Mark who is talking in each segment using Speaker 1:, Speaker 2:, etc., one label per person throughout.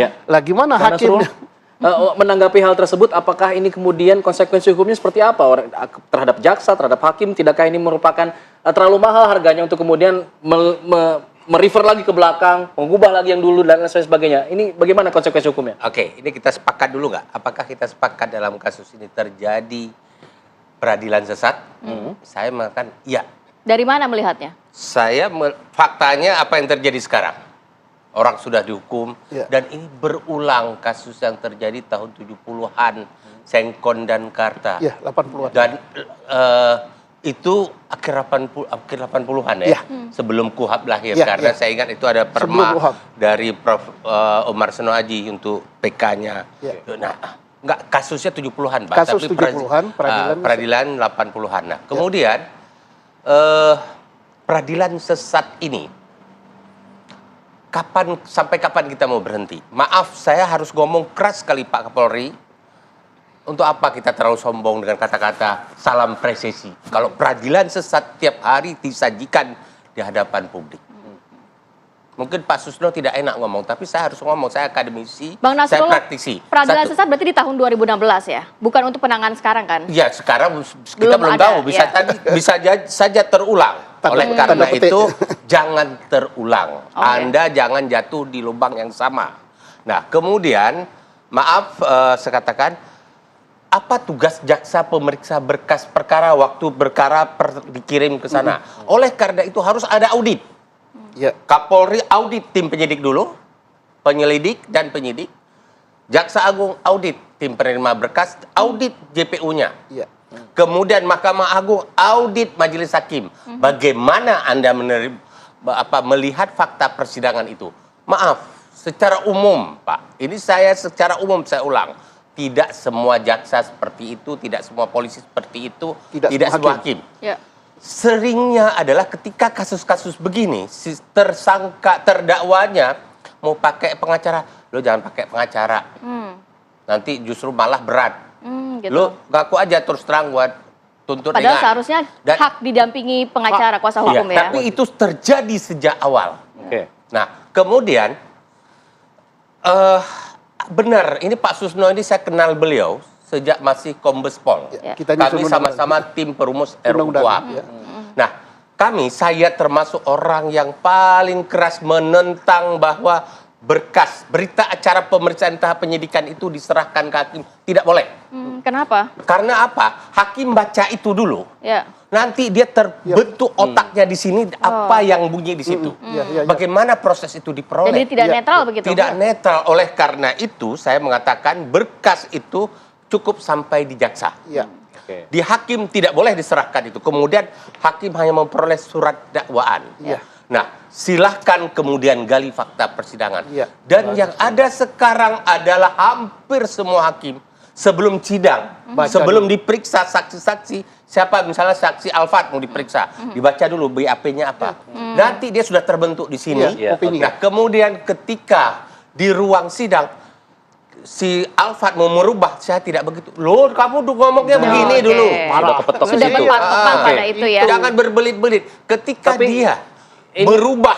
Speaker 1: Ya.
Speaker 2: Lah gimana
Speaker 1: Bang
Speaker 2: hakim?
Speaker 1: Nasrullah, menanggapi hal tersebut, apakah ini kemudian konsekuensi hukumnya seperti apa terhadap jaksa, terhadap hakim? Tidakkah ini merupakan terlalu mahal harganya untuk kemudian merefer lagi ke belakang, mengubah lagi yang dulu dan lain sebagainya? Ini bagaimana konsekuensi hukumnya?
Speaker 3: Oke, ini kita sepakat dulu nggak? Apakah kita sepakat dalam kasus ini terjadi peradilan sesat? Saya mengatakan iya.
Speaker 4: Dari mana melihatnya?
Speaker 3: Faktanya apa yang terjadi sekarang? Orang sudah dihukum,
Speaker 2: Ya.
Speaker 3: dan ini berulang kasus yang terjadi tahun 70-an, Sengkon dan Karta.
Speaker 2: Ya, 80-an.
Speaker 3: Dan itu akhir 80-an ya,
Speaker 2: Ya.
Speaker 3: sebelum KUHAP lahir.
Speaker 2: Ya,
Speaker 3: karena
Speaker 2: ya.
Speaker 3: saya ingat itu ada
Speaker 2: Sebelum
Speaker 3: perma
Speaker 2: KUHAP.
Speaker 3: dari Prof. Omar Senoaji untuk PK-nya.
Speaker 2: Ya.
Speaker 3: Nah, enggak, kasusnya 70-an, Pak.
Speaker 2: Kasus 70-an,
Speaker 3: peradilan 80-an. Nah, kemudian peradilan sesat ini, sampai kapan kita mau berhenti? Maaf, saya harus ngomong keras sekali Pak Kapolri. Untuk apa kita terlalu sombong dengan kata-kata salam presisi? Kalau peradilan sesat tiap hari disajikan di hadapan publik. Mungkin Pak Susno tidak enak ngomong, tapi saya harus ngomong. Saya akademisi,
Speaker 4: Bang
Speaker 3: saya
Speaker 4: Nasrullah,
Speaker 3: praktisi.
Speaker 4: peradilan sesat berarti di tahun 2016 ya? Bukan untuk penanganan sekarang kan?
Speaker 3: Ya, sekarang kita belum
Speaker 4: ada,
Speaker 3: tahu. Bisa
Speaker 4: ya.
Speaker 3: saja terulang. Oleh karena
Speaker 2: petik.
Speaker 3: itu, jangan terulang.
Speaker 4: Oke.
Speaker 3: Anda jangan jatuh di lubang yang sama. Nah, kemudian, maaf, saya katakan, apa tugas jaksa pemeriksa berkas perkara waktu dikirim ke sana? Oleh karena itu harus ada audit.
Speaker 2: Ya.
Speaker 3: Kapolri audit tim penyidik dulu, penyelidik dan penyidik. Jaksa Agung audit tim penerima berkas, audit JPU-nya.
Speaker 2: Ya.
Speaker 3: Kemudian Mahkamah Agung audit majelis hakim. Bagaimana Anda melihat fakta persidangan itu? Maaf, secara umum, Pak. Ini secara umum saya ulang. Tidak semua jaksa seperti itu, tidak semua polisi seperti itu, tidak semua hakim.
Speaker 4: Ya.
Speaker 3: Seringnya adalah ketika kasus-kasus begini, si terdakwanya mau pakai pengacara, lo jangan pakai pengacara. Nanti justru malah berat.
Speaker 4: Gitu.
Speaker 3: Lo ngaku aja terus terang buat tuntut
Speaker 4: Padahal
Speaker 3: ringan.
Speaker 4: seharusnya hak didampingi pengacara, kuasa hukum ya.
Speaker 3: Tapi itu terjadi sejak awal.
Speaker 1: Oke.
Speaker 3: Nah, kemudian benar, ini Pak Susno ini saya kenal beliau sejak masih Kombes Pol.
Speaker 4: Ya.
Speaker 2: Kita
Speaker 3: Kami
Speaker 2: nyusun
Speaker 3: sama-sama tim perumus RUU
Speaker 2: undang-undang,
Speaker 3: KUHP.
Speaker 2: ya.
Speaker 3: Nah, saya termasuk orang yang paling keras menentang bahwa berita acara pemeriksaan tahap penyidikan itu diserahkan ke hakim. Tidak boleh.
Speaker 4: Kenapa?
Speaker 3: Karena apa? Hakim baca itu dulu.
Speaker 4: Ya.
Speaker 3: Nanti dia terbentuk otaknya di sini, apa yang bunyi di situ.
Speaker 2: Ya.
Speaker 3: Bagaimana proses itu diperoleh.
Speaker 4: Jadi tidak
Speaker 2: Ya.
Speaker 4: netral begitu?
Speaker 3: Tidak netral. Oleh karena itu, saya mengatakan berkas itu cukup sampai di jaksa.
Speaker 2: Ya.
Speaker 1: Oke.
Speaker 3: Di hakim tidak boleh diserahkan itu. Kemudian hakim hanya memperoleh surat dakwaan.
Speaker 2: Ya.
Speaker 3: Nah, silahkan kemudian gali fakta persidangan.
Speaker 2: Ya.
Speaker 3: Dan yang ada sekarang adalah hampir semua hakim sebelum sidang,
Speaker 2: Baca
Speaker 3: sebelum diperiksa saksi-saksi, siapa misalnya saksi Alfat mau diperiksa, dibaca dulu BAP-nya apa. Nanti dia sudah terbentuk di sini.
Speaker 2: Ya, opini.
Speaker 3: Nah, kemudian ketika di ruang sidang si Alfat mau merubah, saya tidak begitu. Loh, kamu ngomongnya begini
Speaker 4: Oke.
Speaker 3: dulu.
Speaker 1: Malah kepetok
Speaker 4: Sudah
Speaker 1: di situ.
Speaker 4: berpatokan
Speaker 1: Oke.
Speaker 4: pada itu ya.
Speaker 3: Jangan berbelit-belit. Ketika
Speaker 1: Tapi
Speaker 3: dia
Speaker 1: ini-
Speaker 3: merubah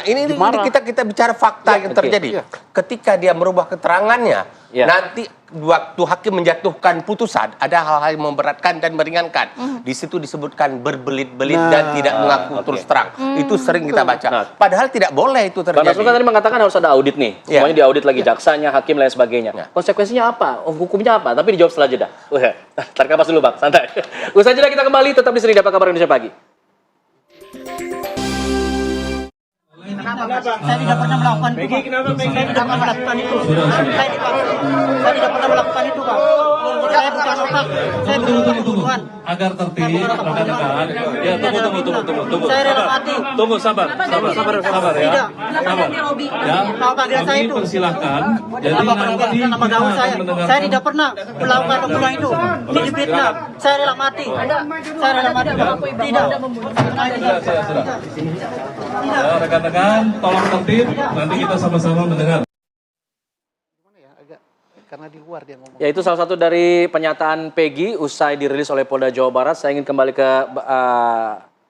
Speaker 3: ini
Speaker 2: Dimarah.
Speaker 3: kita bicara fakta yang
Speaker 1: oke.
Speaker 3: terjadi.
Speaker 2: Iya.
Speaker 3: Ketika dia merubah keterangannya,
Speaker 1: Iya.
Speaker 3: nanti waktu hakim menjatuhkan putusan, ada hal-hal yang memberatkan dan meringankan. Di situ disebutkan berbelit-belit dan tidak mengaku terus terang. Itu sering kita baca.
Speaker 1: Nah.
Speaker 3: Padahal tidak boleh itu
Speaker 1: Bang Nasrullah kan
Speaker 3: terjadi.
Speaker 1: tadi mengatakan harus ada audit nih.
Speaker 3: Ya.
Speaker 1: Semuanya diaudit lagi, jaksanya, hakim, lain sebagainya.
Speaker 3: Ya.
Speaker 1: Konsekuensinya apa? Hukumnya apa? Tapi dijawab setelah jeda. Tarik nafas dulu Bang, santai. Usai jeda kita kembali, tetap di sini Apa Kabar Indonesia Pagi.
Speaker 5: Kenapa? Saya tidak pernah melakukan itu, Pak. Saya tidak pernah melakukan itu. Saya tidak pernah melakukan itu, Pak. Saya bukan otak. Saya bukan pembunuhan.
Speaker 6: Agar tertib, rekan-rekan. Ya, tunggu.
Speaker 5: Saya rela mati.
Speaker 6: Tunggu, sabar ya.
Speaker 5: Tidak.
Speaker 6: Sabar. Ya,
Speaker 5: Melakukan dia saya
Speaker 6: kami
Speaker 5: itu.
Speaker 6: persilahkan. Jadi
Speaker 5: Apa
Speaker 6: nanti
Speaker 5: perbuatan nama gaul
Speaker 6: kita
Speaker 5: saya?
Speaker 6: akan mendengarkan.
Speaker 5: Saya tidak pernah melakukan pembunuhan itu. Ini difitnah. Saya rela mati. Saya rela mati. Tidak.
Speaker 6: Sudah. Ya, rekan-rekan, tolong tertib. Nanti kita sama-sama mendengar.
Speaker 2: Gimana ya? Agak karena di luar dia ngomong.
Speaker 1: Ya, itu salah satu dari pernyataan Peggy usai dirilis oleh Polda Jawa Barat. Saya ingin kembali ke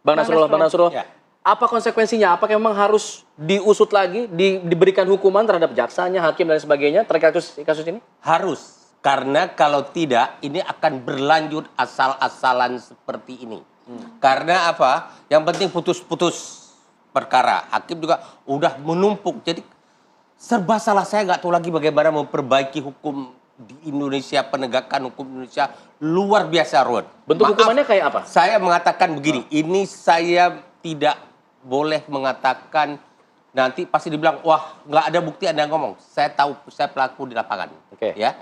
Speaker 1: Bang Nasrullah. Bang Nasrullah,
Speaker 3: Ya.
Speaker 1: Apa konsekuensinya? Apakah memang harus diusut lagi, diberikan hukuman terhadap jaksanya, hakim dan sebagainya terkait kasus ini?
Speaker 3: Harus, karena kalau tidak ini akan berlanjut asal-asalan seperti ini. Karena apa? Yang penting putus-putus perkara. Hakim juga udah menumpuk. Jadi serba salah. Saya nggak tahu lagi bagaimana memperbaiki hukum di Indonesia, penegakan hukum Indonesia luar biasa, Ruud.
Speaker 1: Bentuk
Speaker 3: Maaf,
Speaker 1: hukumannya kayak apa?
Speaker 3: Saya mengatakan begini, ini saya tidak boleh mengatakan nanti pasti dibilang, wah nggak ada bukti Anda ngomong. Saya tahu, saya pelaku di lapangan.
Speaker 1: Oke.
Speaker 3: Ya,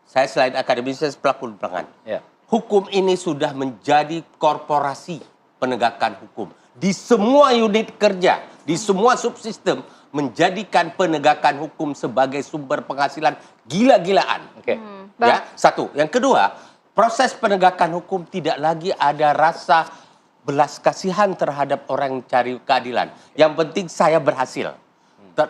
Speaker 3: saya selain akademis, saya pelaku di lapangan.
Speaker 1: Ya.
Speaker 3: Hukum ini sudah menjadi korporasi penegakan hukum. Di semua unit kerja, di semua subsistem, menjadikan penegakan hukum sebagai sumber penghasilan gila-gilaan.
Speaker 1: Oke.
Speaker 3: Ya, satu. Yang kedua, proses penegakan hukum tidak lagi ada rasa belas kasihan terhadap orang mencari keadilan. Yang penting saya berhasil.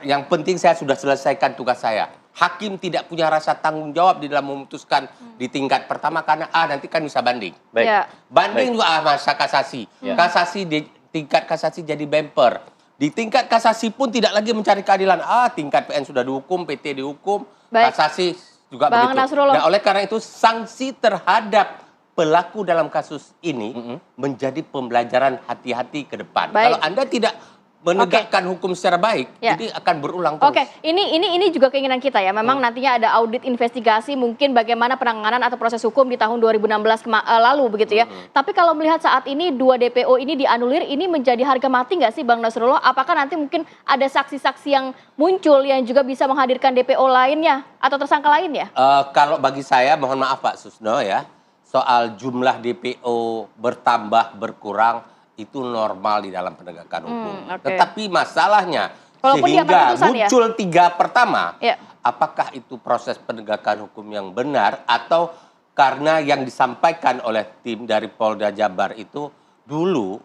Speaker 3: Yang penting saya sudah selesaikan tugas saya. Hakim tidak punya rasa tanggung jawab di dalam memutuskan di tingkat pertama karena nanti kan bisa banding.
Speaker 1: Baik.
Speaker 4: Ya.
Speaker 3: Banding juga masa kasasi. Kasasi di tingkat kasasi jadi bemper. Di tingkat kasasi pun tidak lagi mencari keadilan. Tingkat PN sudah dihukum, PT dihukum,
Speaker 4: Baik.
Speaker 3: kasasi juga
Speaker 4: Bang
Speaker 3: begitu.
Speaker 4: Nasrullah.
Speaker 3: Nah, oleh karena itu sanksi terhadap pelaku dalam kasus ini menjadi pembelajaran hati-hati ke depan.
Speaker 4: Baik.
Speaker 3: Kalau Anda tidak menegakkan hukum secara baik,
Speaker 4: Ya.
Speaker 3: ini akan berulang terus.
Speaker 4: Oke, ini juga keinginan kita ya. Memang nantinya ada audit investigasi mungkin bagaimana penanganan atau proses hukum di tahun 2016 lalu begitu ya. Tapi kalau melihat saat ini 2 DPO ini dianulir, ini menjadi harga mati nggak sih Bang Nasrullah? Apakah nanti mungkin ada saksi-saksi yang muncul yang juga bisa menghadirkan DPO lainnya atau tersangka lainnya?
Speaker 3: Kalau bagi saya, mohon maaf Pak Susno ya, soal jumlah DPO bertambah, berkurang, itu normal di dalam penegakan hukum.
Speaker 4: Oke.
Speaker 3: Tetapi masalahnya,
Speaker 4: Walaupun dia
Speaker 3: sehingga
Speaker 4: putusan ya?
Speaker 3: muncul 3 pertama,
Speaker 4: Ya.
Speaker 3: apakah itu proses penegakan hukum yang benar, atau karena yang disampaikan oleh tim dari Polda Jabar itu dulu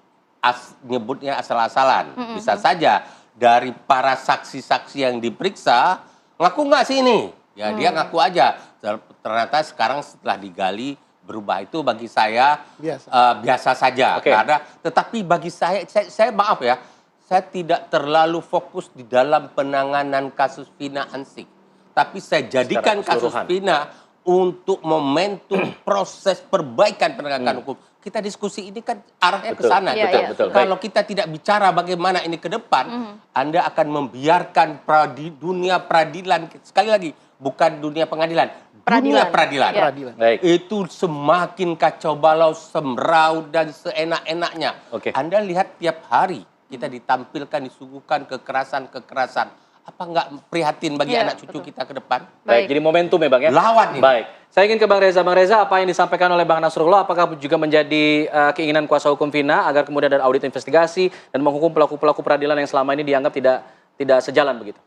Speaker 3: nyebutnya asal-asalan. Bisa saja dari para saksi-saksi yang diperiksa, ngaku nggak sih ini? Ya dia ngaku aja. Ternyata sekarang setelah digali, berubah. Itu bagi saya biasa saja.
Speaker 1: Oke.
Speaker 3: Karena tetapi bagi saya maaf ya, saya tidak terlalu fokus di dalam penanganan kasus Vina Ansik. Tapi saya jadikan kasus
Speaker 1: keseluruhan.
Speaker 3: Vina untuk momentum proses perbaikan penegakan hukum. Kita diskusi ini kan arahnya ke
Speaker 1: Betul,
Speaker 3: sana.
Speaker 4: Iya,
Speaker 3: gitu.
Speaker 4: iya.
Speaker 1: Betul.
Speaker 3: Kalau kita tidak bicara bagaimana ini ke depan, Anda akan membiarkan dunia peradilan, sekali lagi, bukan dunia pengadilan, dunia peradilan.
Speaker 4: Ya.
Speaker 2: Peradilan.
Speaker 1: Baik.
Speaker 3: Itu semakin kacau balau, semraut dan seenak-enaknya.
Speaker 1: Oke.
Speaker 3: Anda lihat tiap hari kita ditampilkan, disuguhkan kekerasan-kekerasan. Apa nggak prihatin bagi
Speaker 4: Iya,
Speaker 3: anak cucu kita ke depan?
Speaker 1: Baik, jadi momentum ya Bang ya?
Speaker 3: Lawan ini.
Speaker 1: Baik. Saya ingin ke Bang Reza. Bang Reza, apa yang disampaikan oleh Bang Nasrullah, apakah juga menjadi keinginan kuasa hukum Vina agar kemudian ada audit investigasi dan menghukum pelaku-pelaku peradilan yang selama ini dianggap tidak sejalan begitu?